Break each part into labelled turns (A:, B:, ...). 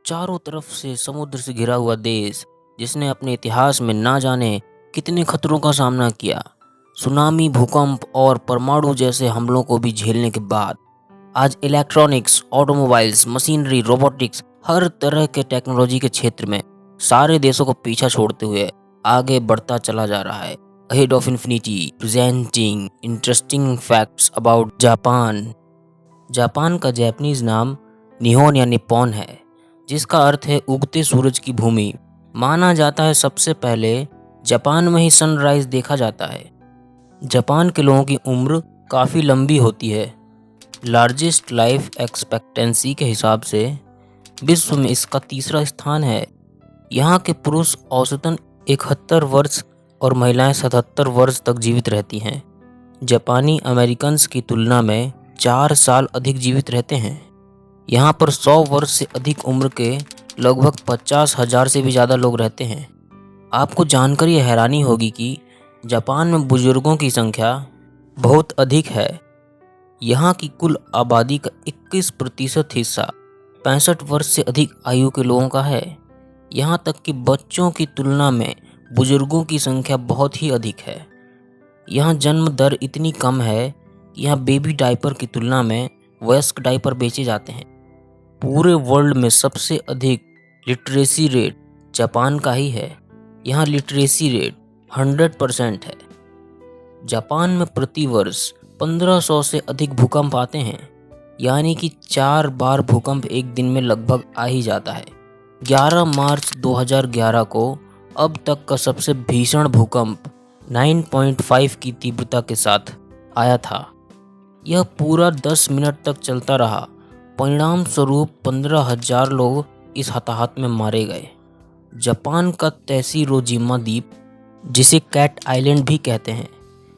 A: चारों तरफ से समुद्र से घिरा हुआ देश जिसने अपने इतिहास में ना जाने कितने खतरों का सामना किया। सुनामी, भूकंप और परमाणु जैसे हमलों को भी झेलने के बाद आज इलेक्ट्रॉनिक्स, ऑटोमोबाइल्स, मशीनरी, रोबोटिक्स, हर तरह के टेक्नोलॉजी के क्षेत्र में सारे देशों को पीछा छोड़ते हुए आगे बढ़ता चला जा रहा है। Ahead of infinity presenting interesting facts about Japan. Japan का जापानीज नाम निहोन या निप्पॉन है, जिसका अर्थ है उगते सूरज की भूमि। माना जाता है सबसे पहले जापान में ही सनराइज देखा जाता है। जापान के लोगों की उम्र काफ़ी लंबी होती है। लार्जेस्ट लाइफ एक्सपेक्टेंसी के हिसाब से विश्व में इसका तीसरा स्थान है। यहाँ के पुरुष औसतन 71 वर्ष और महिलाएं 77 वर्ष तक जीवित रहती हैं। जापानी अमेरिकन्स की तुलना में 4 साल अधिक जीवित रहते हैं। यहाँ पर 100 वर्ष से अधिक उम्र के लगभग 50,000 से भी ज़्यादा लोग रहते हैं। आपको जानकर ये हैरानी होगी कि जापान में बुजुर्गों की संख्या बहुत अधिक है। यहाँ की कुल आबादी का 21% हिस्सा 65 वर्ष से अधिक आयु के लोगों का है। यहाँ तक कि बच्चों की तुलना में बुजुर्गों की संख्या बहुत ही अधिक है। यहाँ जन्म दर इतनी कम है कि यहाँ बेबी डायपर की तुलना में वयस्क डायपर बेचे जाते हैं। पूरे वर्ल्ड में सबसे अधिक लिटरेसी रेट जापान का ही है। यहाँ लिटरेसी रेट 100% है। जापान में प्रति वर्ष 1500 से अधिक भूकंप आते हैं, यानी कि 4 बार भूकंप एक दिन में लगभग आ ही जाता है। 11 मार्च 2011 को अब तक का सबसे भीषण भूकंप 9.5 की तीव्रता के साथ आया था। यह पूरा 10 मिनट तक चलता रहा। परिणाम स्वरूप 15,000 लोग इस हताहत में मारे गए। जापान का तैसीरोजिमा द्वीप, जिसे कैट आइलैंड भी कहते हैं,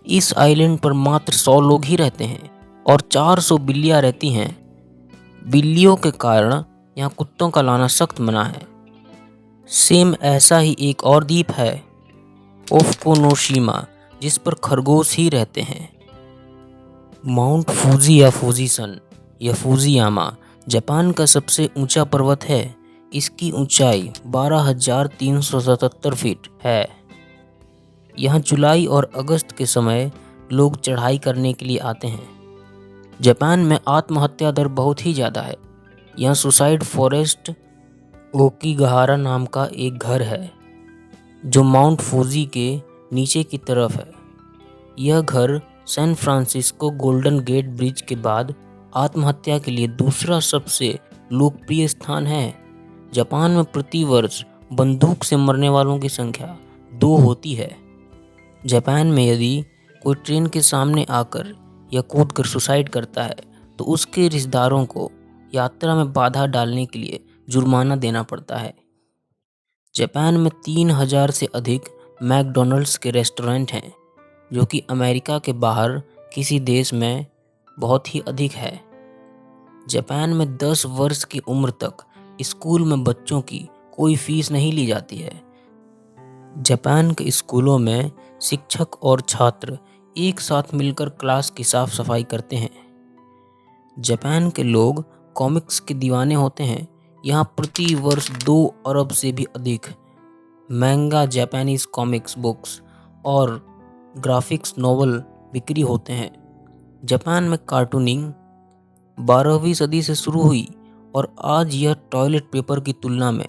A: इस आइलैंड पर मात्र 100 लोग ही रहते हैं और 400 बिल्लियां रहती हैं। बिल्लियों के कारण यहाँ कुत्तों का लाना सख्त मना है। सेम ऐसा ही एक और द्वीप है, ओफुकुनोशिमा, जिस पर खरगोश ही रहते हैं। माउंट फूजी या फूजीसन या फूजियामा जापान का सबसे ऊंचा पर्वत है। इसकी ऊंचाई 12,377 फीट है। यहाँ जुलाई और अगस्त के समय लोग चढ़ाई करने के लिए आते हैं। जापान में आत्महत्या दर बहुत ही ज़्यादा है। यहाँ सुसाइड फॉरेस्ट ओकिगाहारा नाम का एक घर है जो माउंट फूजी के नीचे की तरफ है। यह घर San Francisco Golden Gate Bridge के बाद आत्महत्या के लिए दूसरा सबसे लोकप्रिय स्थान है। जापान में प्रति वर्ष बंदूक से मरने वालों की संख्या 2 होती है। जापान में यदि कोई ट्रेन के सामने आकर या कूदकर सुसाइड करता है तो उसके रिश्तेदारों को यात्रा में बाधा डालने के लिए जुर्माना देना पड़ता है। जापान में 3,000 से अधिक मैकडॉनल्ड्स के रेस्टोरेंट हैं, जो कि अमेरिका के बाहर किसी देश में बहुत ही अधिक है। जापान में 10 वर्ष की उम्र तक स्कूल में बच्चों की कोई फीस नहीं ली जाती है। जापान के स्कूलों में शिक्षक और छात्र एक साथ मिलकर क्लास की साफ सफाई करते हैं। जापान के लोग कॉमिक्स के दीवाने होते हैं। यहाँ प्रति वर्ष 2 अरब से भी अधिक मैंगा जापानीज कॉमिक्स बुक्स और ग्राफिक्स नोवेल बिक्री होते हैं। जापान में कार्टूनिंग 12वीं सदी से शुरू हुई और आज यह टॉयलेट पेपर की तुलना में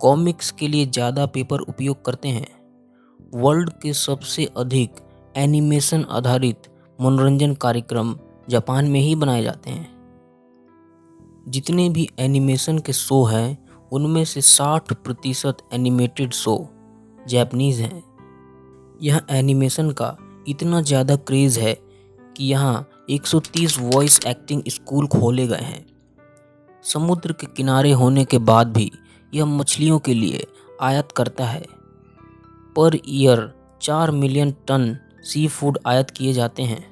A: कॉमिक्स के लिए ज़्यादा पेपर उपयोग करते हैं। वर्ल्ड के सबसे अधिक एनिमेशन आधारित मनोरंजन कार्यक्रम जापान में ही बनाए जाते हैं। जितने भी एनिमेशन के शो हैं उनमें से 60% एनिमेटेड शो जापानीज हैं। यह एनिमेशन का इतना ज़्यादा क्रेज़ है कि यहाँ 130 वॉइस एक्टिंग स्कूल खोले गए हैं। समुद्र के किनारे होने के बाद भी यह मछलियों के लिए आयात करता है। Per year 4 million ton sea food आयात किए जाते हैं,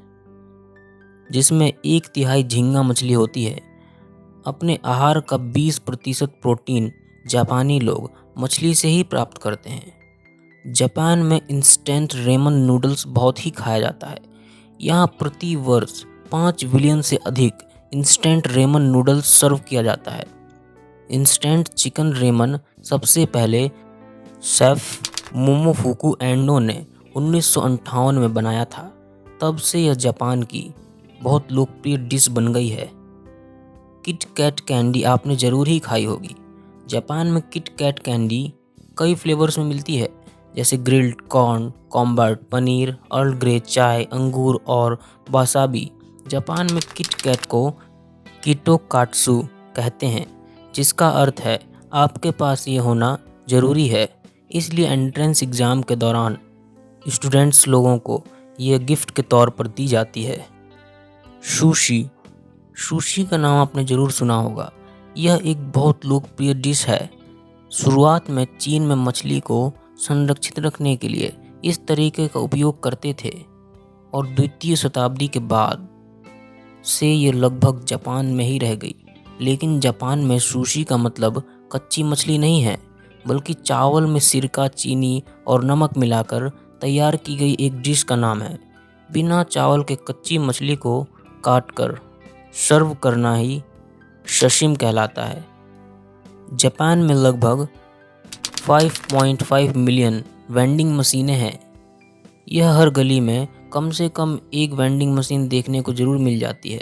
A: जिसमें 1/3 झींगा मछली होती है। अपने आहार का 20% प्रोटीन जापानी लोग मछली से ही प्राप्त करते हैं। जापान में इंस्टेंट रेमन नूडल्स बहुत ही खाया जाता है। यहाँ प्रति वर्ष 5 बिलियन से अधिक इंस्टेंट रेमन नूडल्स सर्व किया जाता है। इंस्टेंट चिकन रेमन सबसे पहले शेफ मोमोफुकू एंडो ने 1958 में बनाया था। तब से यह जापान की बहुत लोकप्रिय डिश बन गई है। किट कैट कैंडी आपने ज़रूर ही खाई होगी। जापान में किट कैट कैंडी कई फ्लेवर्स में मिलती है, जैसे grilled corn, combat, paneer, earl grey चाय, अंगूर और वासाबी। जापान में किट कैट को किटोकात्सु कहते हैं, जिसका अर्थ है आपके पास ये होना ज़रूरी है। इसलिए एंट्रेंस एग्ज़ाम के दौरान स्टूडेंट्स लोगों को ये गिफ्ट के तौर पर दी जाती है। सुशी। सुशी का नाम आपने ज़रूर सुना होगा। यह एक बहुत लोकप्रिय डिश है। शुरुआत में चीन में मछली को संरक्षित रखने के लिए इस तरीके का उपयोग करते थे और द्वितीय शताब्दी के बाद से ये लगभग जापान में ही रह गई। लेकिन जापान में सुशी का मतलब कच्ची मछली नहीं है, बल्कि चावल में सिरका, चीनी और नमक मिलाकर तैयार की गई एक डिश का नाम है। बिना चावल के कच्ची मछली को काटकर सर्व करना ही सशिम कहलाता है। जापान में लगभग 5.5 मिलियन वेंडिंग मशीनें हैं। यह हर गली में कम से कम एक वेंडिंग मशीन देखने को ज़रूर मिल जाती है।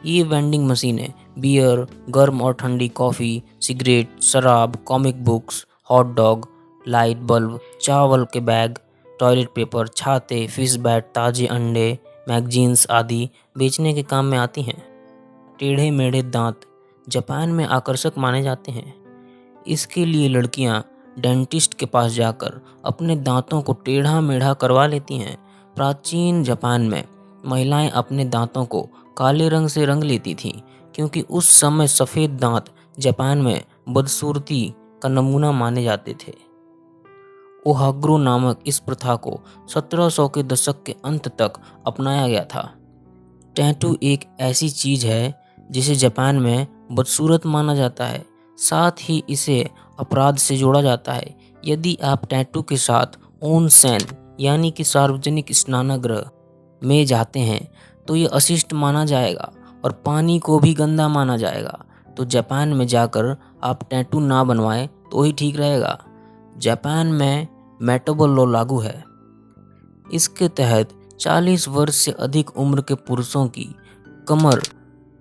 A: ये वेंडिंग मशीनें बियर, गर्म और ठंडी कॉफ़ी, सिगरेट, शराब, comic books, hot dog, light bulb, चावल के बैग, टॉयलेट पेपर, छाते, फिश बैट, ताज़े अंडे, मैगजीन्स आदि बेचने के काम में आती हैं। टेढ़े मेढ़े दांत जापान में आकर्षक माने जाते हैं। इसके लिए लड़कियां डेंटिस्ट के पास जाकर अपने दांतों को टेढ़ा मेढ़ा करवा लेती हैं। प्राचीन जापान में महिलाएं अपने दांतों को काले रंग से रंग लेती थीं, क्योंकि उस समय सफ़ेद दांत जापान में बदसूरती का नमूना माने जाते थे। ओहाग्रो नामक इस प्रथा को 1700 के दशक के अंत तक अपनाया गया था। टैटू एक ऐसी चीज़ है जिसे जापान में बदसूरत माना जाता है, साथ ही इसे अपराध से जोड़ा जाता है। यदि आप टैटू के साथ ओनसेन यानी कि सार्वजनिक स्नानगृह में जाते हैं तो ये अशिष्ट माना जाएगा और पानी को भी गंदा माना जाएगा। तो जापान में जाकर आप टैटू ना बनवाएं तो ही ठीक रहेगा। जापान में मेटाबॉल लॉ लागू है। इसके तहत 40 वर्ष से अधिक उम्र के पुरुषों की कमर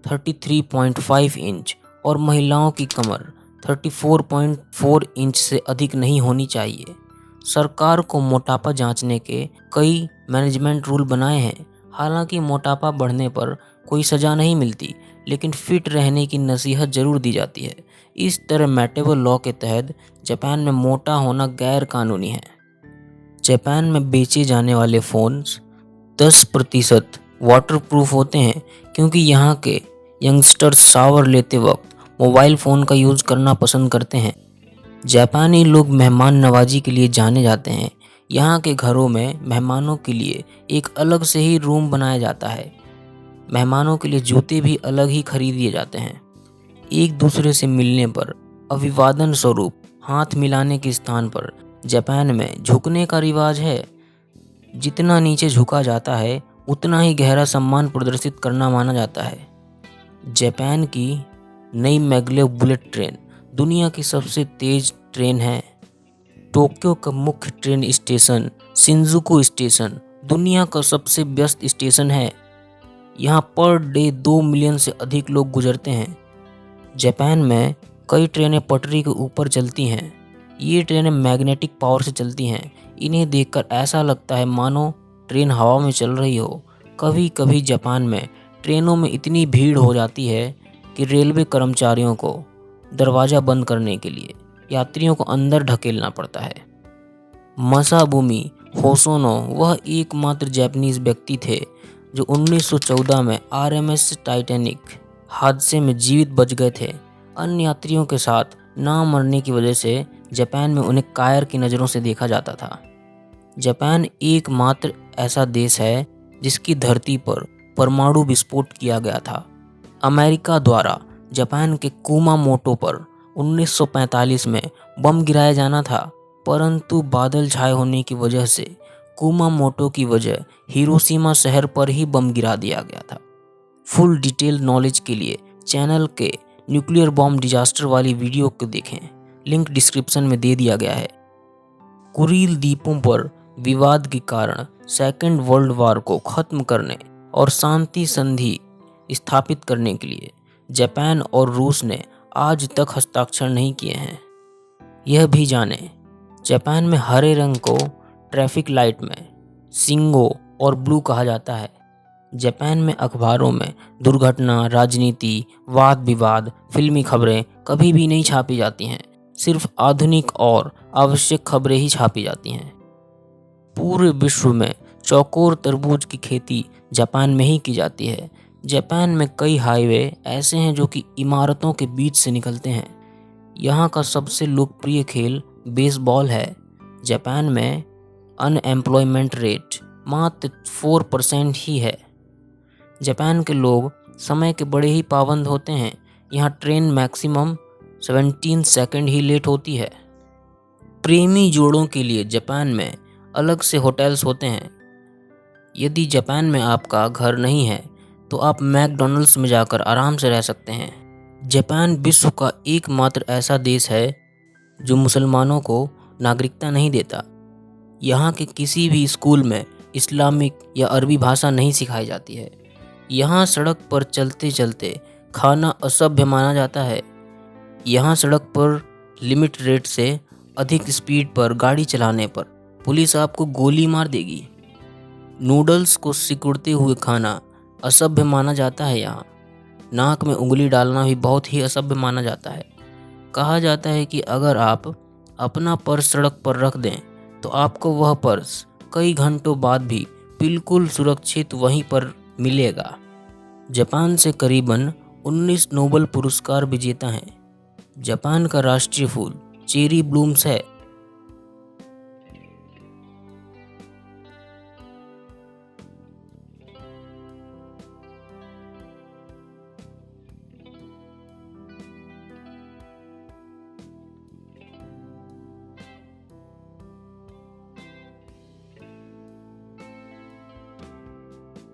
A: 33.5 इंच और महिलाओं की कमर 34.4 इंच से अधिक नहीं होनी चाहिए। सरकार को मोटापा जांचने के कई मैनेजमेंट रूल बनाए हैं। हालांकि मोटापा बढ़ने पर कोई सज़ा नहीं मिलती, लेकिन फिट रहने की नसीहत जरूर दी जाती है। इस तरह मेटाबॉल लॉ के तहत जापान में मोटा होना गैर कानूनी है। जापान में बेचे जाने वाले फ़ोन्स 10% वाटरप्रूफ होते हैं, क्योंकि यहाँ के यंगस्टर्स शावर लेते वक्त मोबाइल फ़ोन का यूज़ करना पसंद करते हैं। जापानी लोग मेहमान नवाजी के लिए जाने जाते हैं। यहाँ के घरों में मेहमानों के लिए एक अलग से ही रूम बनाया जाता है। मेहमानों के लिए जूते भी अलग ही खरीद दिए जाते हैं। एक दूसरे से मिलने पर अभिवादन स्वरूप हाथ मिलाने के स्थान पर जापान में झुकने का रिवाज है। जितना नीचे झुका जाता है उतना ही गहरा सम्मान प्रदर्शित करना माना जाता है। जापान की नई मैग्लेव बुलेट ट्रेन दुनिया की सबसे तेज ट्रेन है। टोक्यो का मुख्य ट्रेन स्टेशन शिंजुकु स्टेशन दुनिया का सबसे व्यस्त स्टेशन है। यहाँ पर डे 2 मिलियन से अधिक लोग गुजरते हैं। जापान में कई ट्रेनें पटरी के ऊपर चलती हैं। ये ट्रेनें मैग्नेटिक पावर से चलती हैं। इन्हें देखकर ऐसा लगता है मानो ट्रेन हवा में चल रही हो। कभी कभी जापान में ट्रेनों में इतनी भीड़ हो जाती है कि रेलवे कर्मचारियों को दरवाज़ा बंद करने के लिए यात्रियों को अंदर ढकेलना पड़ता है। मसाबुमी होसोनो वह एकमात्र जापानीज व्यक्ति थे जो 1914 में आरएमएस टाइटैनिक हादसे में जीवित बच गए थे। अन्य यात्रियों के साथ ना मरने की वजह से जापान में उन्हें कायर की नज़रों से देखा जाता था। जापान एकमात्र ऐसा देश है जिसकी धरती पर परमाणु विस्फोट किया गया था। अमेरिका द्वारा जापान के कुमामोटो पर 1945 में बम गिराया जाना था, परंतु बादल छाए होने की वजह से कुमामोटो की वजह हिरोशिमा शहर पर ही बम गिरा दिया गया था। फुल डिटेल नॉलेज के लिए चैनल के न्यूक्लियर बॉम्ब डिजास्टर वाली वीडियो को देखें, लिंक डिस्क्रिप्शन में दे दिया गया है। कुरील द्वीपों पर विवाद के कारण सेकेंड वर्ल्ड वॉर को खत्म करने और शांति संधि स्थापित करने के लिए जापान और रूस ने आज तक हस्ताक्षर नहीं किए हैं। यह भी जानें, जापान में हरे रंग को ट्रैफिक लाइट में शिंगो और ब्लू कहा जाता है। जापान में अखबारों में दुर्घटना, राजनीति, वाद विवाद, फिल्मी खबरें कभी भी नहीं छापी जाती हैं। सिर्फ आधुनिक और आवश्यक खबरें ही छापी जाती हैं। पूरे विश्व में चौकोर तरबूज की खेती जापान में ही की जाती है। जापान में कई हाईवे ऐसे हैं जो कि इमारतों के बीच से निकलते हैं। यहाँ का सबसे लोकप्रिय खेल बेसबॉल है। जापान में अनएम्प्लॉयमेंट रेट मात्र 4% ही है। जापान के लोग समय के बड़े ही पाबंद होते हैं। यहाँ ट्रेन मैक्सिमम 17 सेकंड ही लेट होती है। प्रेमी जोड़ों के लिए जापान में अलग से होटल्स होते हैं। यदि जापान में आपका घर नहीं है तो आप मैकडॉनल्ड्स में जाकर आराम से रह सकते हैं। जापान विश्व का एकमात्र ऐसा देश है जो मुसलमानों को नागरिकता नहीं देता। यहाँ के किसी भी स्कूल में इस्लामिक या अरबी भाषा नहीं सिखाई जाती है। यहाँ सड़क पर चलते चलते खाना असभ्य माना जाता है। यहाँ सड़क पर लिमिट रेट से अधिक स्पीड पर गाड़ी चलाने पर पुलिस आपको गोली मार देगी। नूडल्स को सिकुड़ते हुए खाना असभ्य माना जाता है। यहाँ नाक में उंगली डालना भी बहुत ही असभ्य माना जाता है। कहा जाता है कि अगर आप अपना पर्स सड़क पर रख दें तो आपको वह पर्स कई घंटों बाद भी बिल्कुल सुरक्षित वहीं पर मिलेगा। जापान से करीबन 19 नोबेल पुरस्कार विजेता हैं। जापान का राष्ट्रीय फूल चेरी ब्लूम्स है।